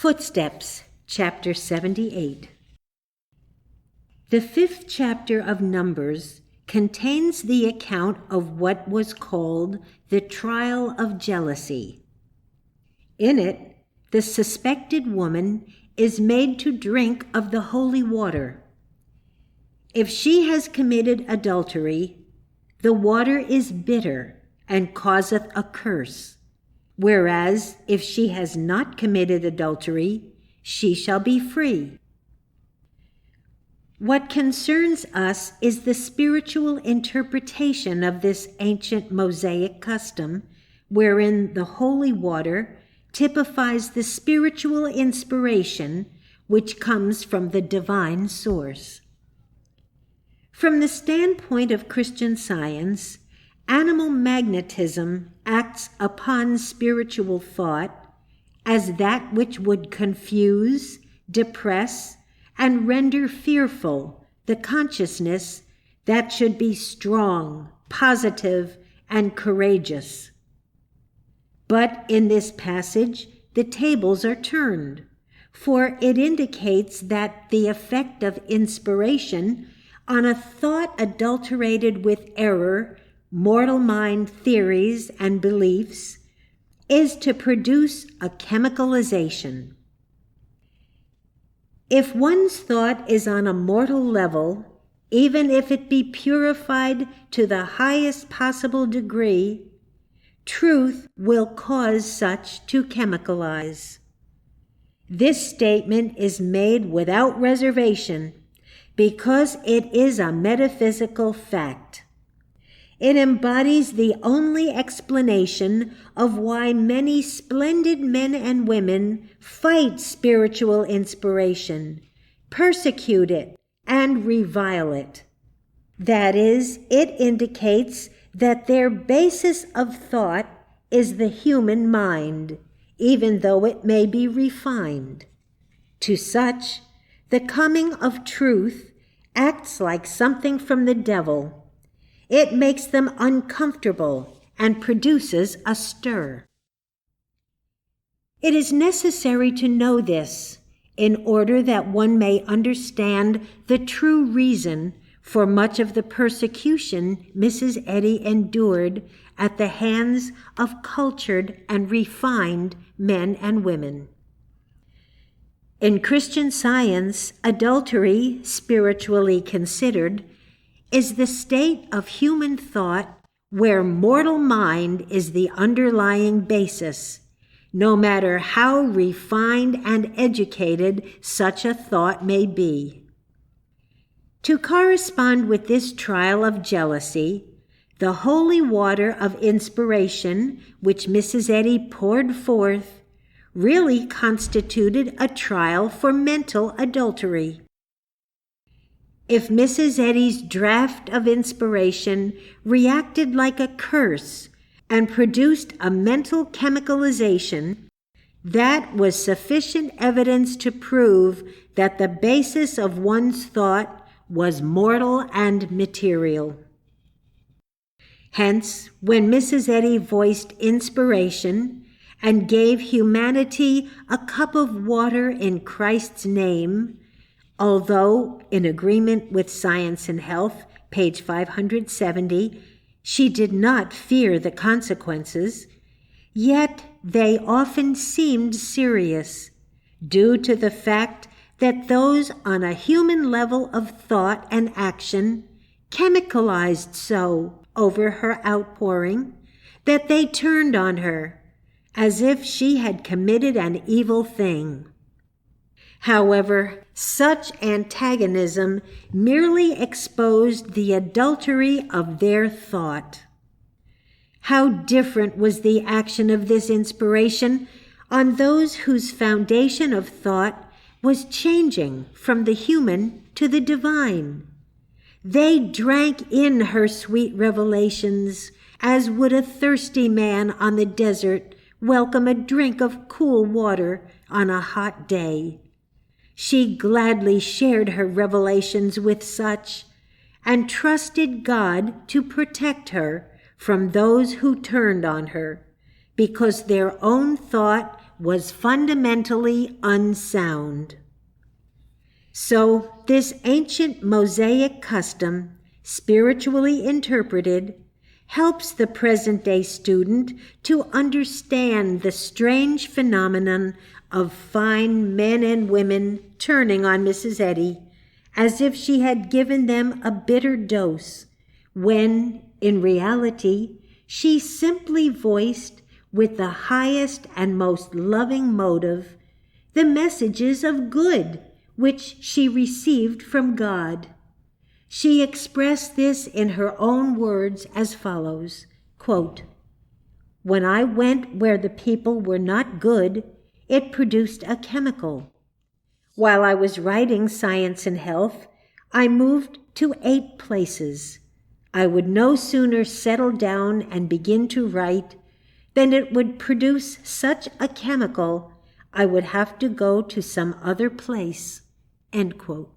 Footsteps, Chapter 78. The 5th chapter of Numbers contains the account of what was called the trial of jealousy. In it, the suspected woman is made to drink of the holy water. If she has committed adultery, the water is bitter and causeth a curse, whereas if she has not committed adultery, she shall be free. What concerns us is the spiritual interpretation of this ancient Mosaic custom, wherein the holy water typifies the spiritual inspiration which comes from the divine source. From the standpoint of Christian Science, animal magnetism acts upon spiritual thought as that which would confuse, depress, and render fearful the consciousness that should be strong, positive, and courageous. But in this passage, the tables are turned, for it indicates that the effect of inspiration on a thought adulterated with error, mortal mind theories, and beliefs is to produce a chemicalization. If one's thought is on a mortal level, even if it be purified to the highest possible degree, truth will cause such to chemicalize. This statement is made without reservation because it is a metaphysical fact. It embodies the only explanation of why many splendid men and women fight spiritual inspiration, persecute it, and revile it. That is, it indicates that their basis of thought is the human mind, even though it may be refined. To such, the coming of truth acts like something from the devil. It makes them uncomfortable and produces a stir. It is necessary to know this in order that one may understand the true reason for much of the persecution Mrs. Eddy endured at the hands of cultured and refined men and women. In Christian Science, adultery, spiritually considered, is the state of human thought where mortal mind is the underlying basis, no matter how refined and educated such a thought may be. To correspond with this trial of jealousy, the holy water of inspiration which Mrs. Eddy poured forth really constituted a trial for mental adultery. If Mrs. Eddy's draught of inspiration reacted like a curse and produced a mental chemicalization, that was sufficient evidence to prove that the basis of one's thought was mortal and material. Hence, when Mrs. Eddy voiced inspiration and gave humanity a cup of water in Christ's name, although, in agreement with Science and Health, page 570, she did not fear the consequences, yet they often seemed serious, due to the fact that those on a human level of thought and action chemicalized so over her outpouring that they turned on her as if she had committed an evil thing. However, such antagonism merely exposed the adultery of their thought. How different was the action of this inspiration on those whose foundation of thought was changing from the human to the divine. They drank in her sweet revelations, as would a thirsty man on the desert welcome a drink of cool water on a hot day. She gladly shared her revelations with such, and trusted God to protect her from those who turned on her, because their own thought was fundamentally unsound. So this ancient Mosaic custom, spiritually interpreted, helps the present-day student to understand the strange phenomenon of fine men and women turning on Mrs. Eddy as if she had given them a bitter dose, when, in reality, she simply voiced with the highest and most loving motive the messages of good which she received from God. She expressed this in her own words as follows, quote, "When I went where the people were not good, it produced a chemical. While I was writing Science and Health, I moved to 8 places. I would no sooner settle down and begin to write than it would produce such a chemical I would have to go to some other place." End quote.